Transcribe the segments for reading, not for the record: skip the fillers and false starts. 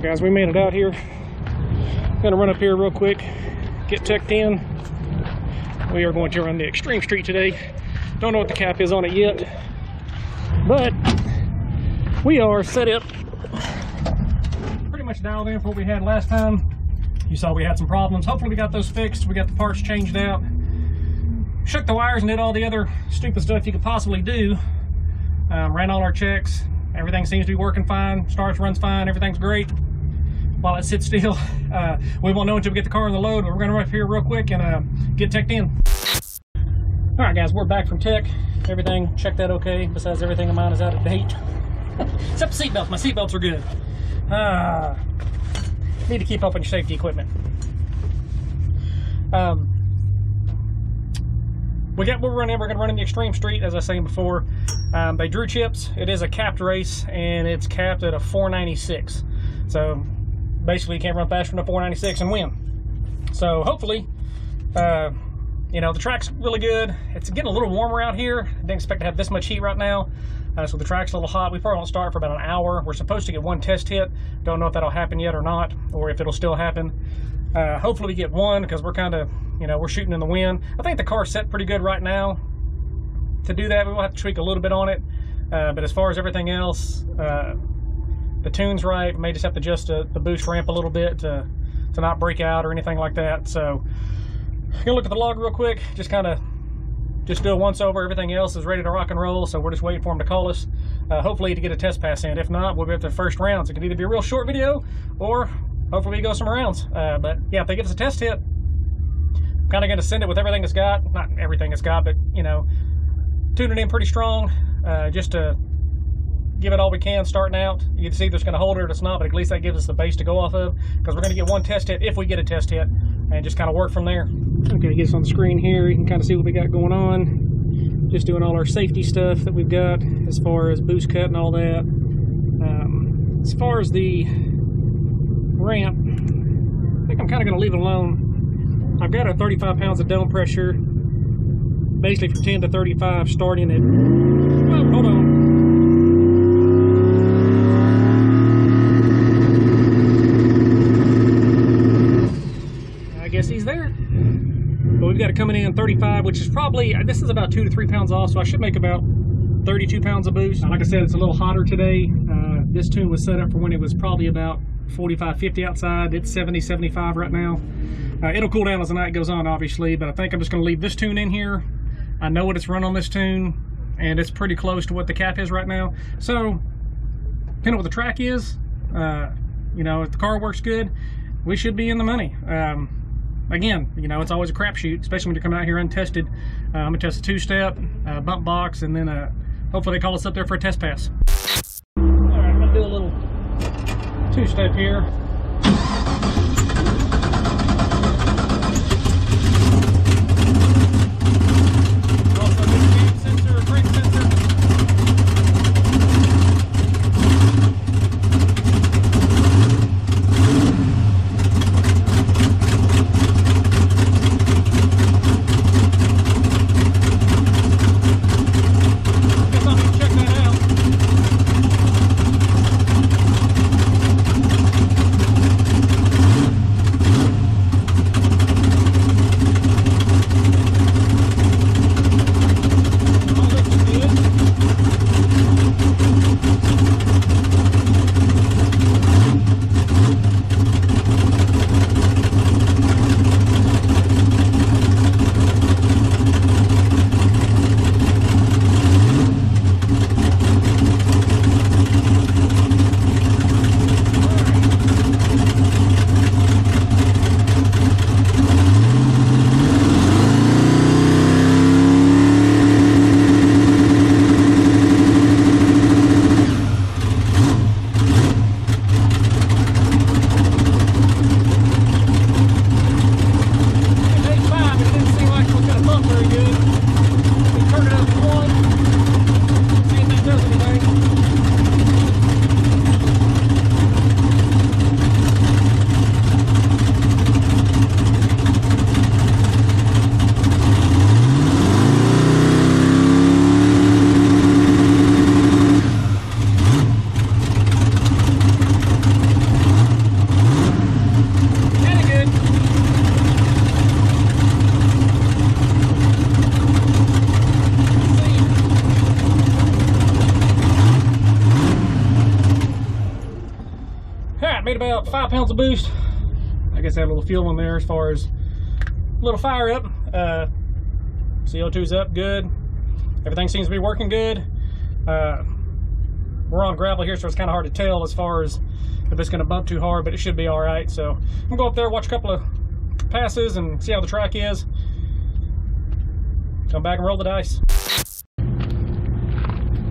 Alright guys, we made it out here. Gonna run up here real quick, get teched in. We are going to run the Extreme Street today. Don't know what the cap is on it yet, but we are set up. Pretty much dialed in for what we had last time. You saw we had some problems. Hopefully we got those fixed. We got the parts changed out. Shook the wires and did all the other stupid stuff you could possibly do. Ran all our checks. Everything seems to be working fine. Starts, runs fine. Everything's great. While it sits still, we won't know until we get the car on the load, but we're gonna run up here real quick and get teched in. All right, guys, we're back from tech. Everything checked out okay. Besides, everything of mine is out of date. Except the seatbelts. My seatbelts are good. Need to keep up on your safety equipment. We're gonna run in the Extreme Street, as I was saying before. They drew chips. It is a capped race, and it's capped at a 496. So basically, you can't run faster than a 496 and win. So hopefully, you know, the track's really good. It's getting a little warmer out here. I didn't expect to have this much heat right now. So the track's a little hot. We probably won't start for about an hour. We're supposed to get one test hit. Don't know if that'll happen yet or not, or if it'll still happen. Hopefully we get one, because we're kind of, you know, we're shooting in the wind. I think the car's set pretty good right now. To do that, we will have to tweak a little bit on it. But as far as everything else, the tune's right. We may just have to adjust the boost ramp a little bit to not break out or anything like that. So I'm gonna look at the log real quick, just do a once over. Everything else is ready to rock and roll, so we're just waiting for them to call us, hopefully to get a test pass in. If not, we'll be at the first rounds. It could either be a real short video, or hopefully we go some rounds. But yeah, if they give us a test hit, I'm kind of going to send it with everything it's got. Not everything it's got, but, you know, tune it in pretty strong, just to give it all we can starting out. You can see if it's going to hold it or it's not, but at least that gives us the base to go off of, because we're going to get one test hit if we get a test hit, and just kind of work from there. Okay, get us on the screen here. You can kind of see what we got going on. Just doing all our safety stuff that we've got as far as boost cut and all that. As far as the ramp, I think I'm kind of going to leave it alone. I've got a 35 pounds of dome pressure, basically from 10 to 35, starting at, well, hold on. I guess he's there. But we've got it coming in 35, which is probably, this is about 2 to 3 pounds off, so I should make about 32 pounds of boost. Like I said, it's a little hotter today. This tune was set up for when it was probably about 45, 50 outside. It's 70, 75 right now. It'll cool down as the night goes on, obviously, but I think I'm just going to leave this tune in here. I know what it's run on this tune, and it's pretty close to what the cap is right now. So, depending on what the track is, you know, if the car works good, we should be in the money. Again, you know, it's always a crapshoot, especially when you're coming out here untested. I'm going to test a two-step, bump box, and then hopefully they call us up there for a test pass. All right, I'm going to do a little two-step here. Also, speed sensor, brake sensor. Check that out. throttle boost. I guess I had a little fuel in there as far as a little fire up. CO2's up good. Everything seems to be working good. We're on gravel here, so it's kind of hard to tell as far as if it's going to bump too hard, but it should be all right. So I'm gonna go up there, watch a couple of passes, and see how the track is. Come back and roll the dice.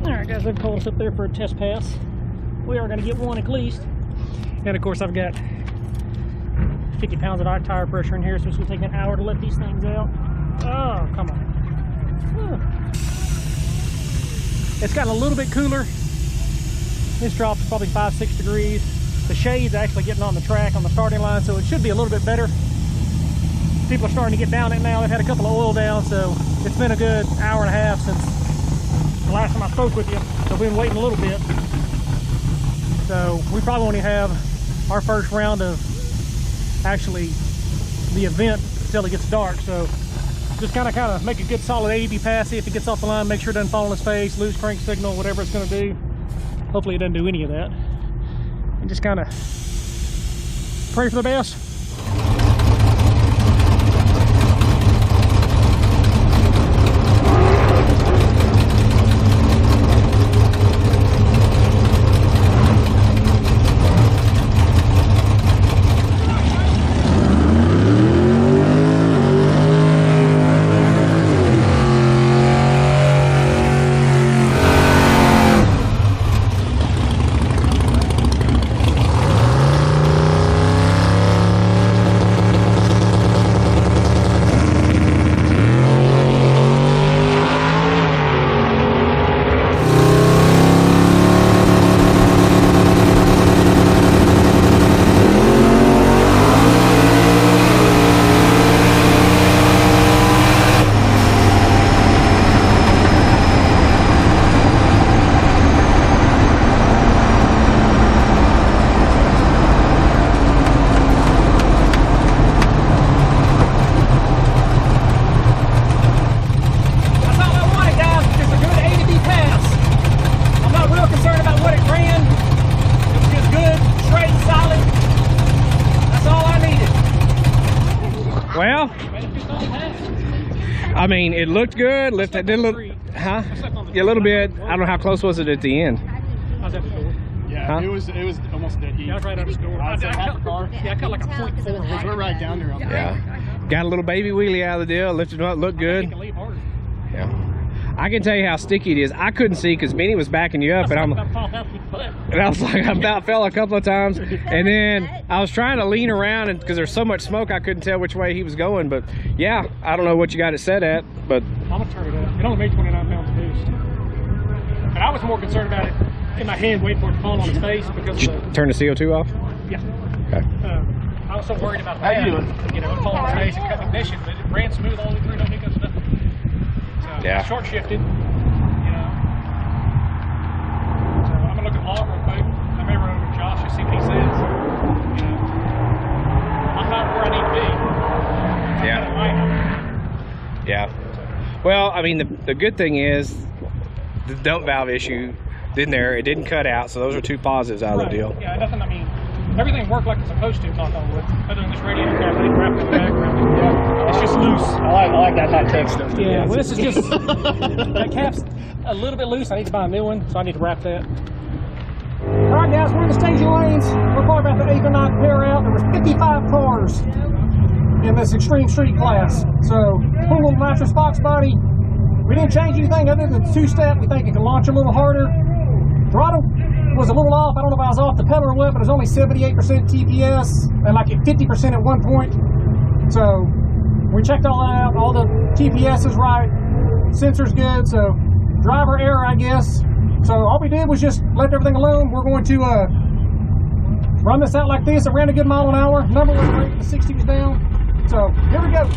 All right, guys, they've called us up there for a test pass. We are going to get one at least. And of course, I've got 50 pounds of tire pressure in here, so it's going to take an hour to let these things out. Oh, come on. It's gotten a little bit cooler. This drop's probably 5-6 degrees. The shade's actually getting on the track on the starting line, so it should be a little bit better. People are starting to get down it now. They've had a couple of oil down, so it's been a good hour and a half since the last time I spoke with you. So we've been waiting a little bit. So we probably only have our first round of actually the event until it gets dark. So just kind of make a good solid AEB pass. See if it gets off the line, make sure it doesn't fall on its face, lose crank signal, whatever it's going to do. Hopefully it doesn't do any of that. And just kind of pray for the best. Well, I mean, it looked good. Lifted, did a little, huh? Yeah, a little bit. I don't know how close was it at the end. I was at the door. Yeah, huh? it was almost dead heat. Yeah, I was right at the door. I half the car. Yeah, I cut like a 0.4. We're right down there. Yeah. Got a little baby wheelie out of the deal. Lifted up, looked good. I can leave hard. Yeah. I can tell you how sticky it is. I couldn't see because Benny was backing you up, and I was like, I about fell a couple of times, and then I was trying to lean around, and because there's so much smoke, I couldn't tell which way he was going. But yeah, I don't know what you got it set at, but I'm gonna turn it up. It only made 29 pounds of boost, but I was more concerned about it in my hand, waiting for it to fall on his face because of the, turn the CO2 off. Yeah. Okay. I was so worried about that. You know, it fall on his face and cut the ignition, but it ran smooth all the way through. No hiccups, nothing. So yeah. Short shifted. You know. So I'm gonna look at log real quick. I may run over to Josh and see what he says. You know, I'm not where I need to be. Yeah. Yeah. Well, I mean, the good thing is the dump valve issue didn't there. It didn't cut out, so those are two positives out of the deal. Yeah, nothing. I mean, everything worked like it's supposed to. Knock on wood. Other than this radiator cap, I think wrapped in the background. Yeah, it's just loose. I like that high tech stuff. Yeah, well, this is just that cap's a little bit loose. I need to buy a new one, so I need to wrap that. All right, guys, we're in the staging lanes. We're probably about the 8th or 9th pair out. There was 55 cars in this extreme street class. So, put a little nitrous Fox body. We didn't change anything other than the two-step. We think it can launch a little harder. Throttle was a little off. I don't know if I was off the pedal or what, but it was only 78% TPS and like at 50% at one point. So we checked all that out. All the TPS is right. Sensor's good. So driver error, I guess. So all we did was just left everything alone. We're going to run this out like this. It ran a good mile an hour. Number was great. The 60 was down. So here we go.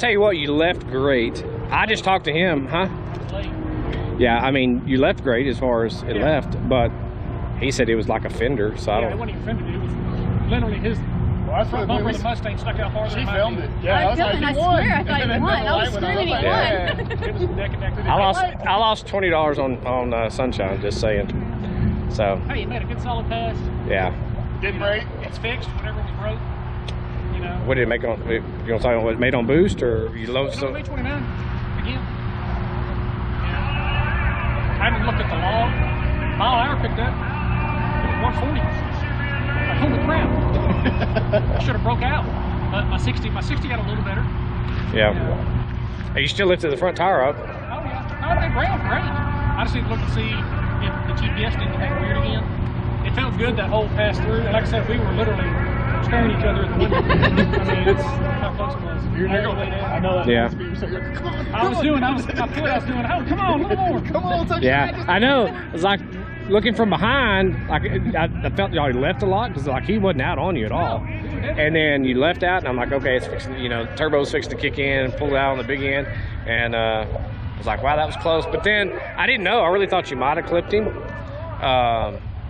tell you what, you left great. I just talked to him, huh? Yeah, I mean, you left great as far as it left, but he said it was like a fender, so I don't... it wasn't even fender, it was literally his front bumper of the Mustang stuck out farther than mine. She filmed it. Yeah, I swear I thought you won. I was screaming he won. It was neck and neck. I lost $20 on Sunshine, just saying. So... Hey, you made a good solid pass. Yeah. Didn't break. It's fixed, whatever was broke. You know. What did it make on... You want to tell me what it made on boost, or you load... So, 29 again. I haven't looked at the log. Mile an hour picked up. It was 140. Like, holy crap. I should have broke out. But my 60 got a little better. Yeah. Hey, you still lifted the front tire up. Oh, yeah. No, they ran great. I just need to look and see if the GPS did anything weird again. It felt good that whole pass through. And like I said, we were literally staring at each other at the window. I mean, that's how close it was. You're not going I know that. Yeah. I was doing, oh, come on, a little more. Come on, touch Yeah, I know. It's like looking from behind, like I felt y'all left a lot because like he wasn't out on you at all. And then you left out, and I'm like, okay, it's fixing, you know, turbo's fixing to kick in and pull out on the big end. And I was like, wow, that was close. But then I didn't know. I really thought you might have clipped him.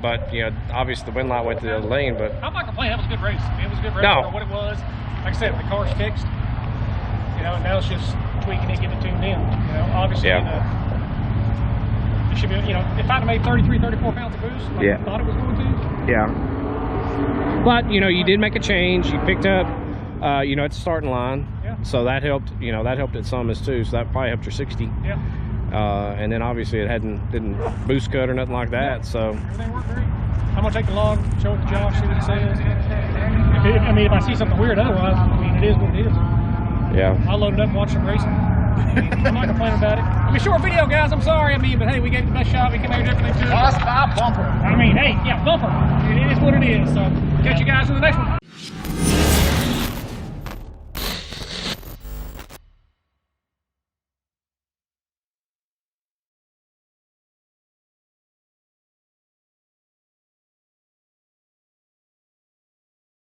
But, you know, obviously the wind light went to the other lane. But I'm not complaining. That was a good race. It was a good race for what it was. Like I said, the car's fixed. You know, and now it's just tweaking it, getting it tuned in. You know, obviously, it should be, you know, if I'd have made 33, 34 pounds of boost, like I thought it was going to. Yeah. But, you know, you did make a change. You picked up, you know, at the starting line. Yeah. So that helped, you know, that helped at some as too. So that probably helped your 60. Yeah. And then obviously it didn't boost cut or nothing like that. So everything worked great. I'm gonna take the log, show it to Josh, see what it says. If I see something weird otherwise, I mean, it is what it is. Yeah. I'll load it up and watch some racing. I'm not complaining about it. I mean, short video, guys. I'm sorry. I mean, but hey, we gave it the best shot. We can make everything to it. Stop bumper. I mean, hey, yeah, bumper. It is what it is. So, catch you guys in the next one.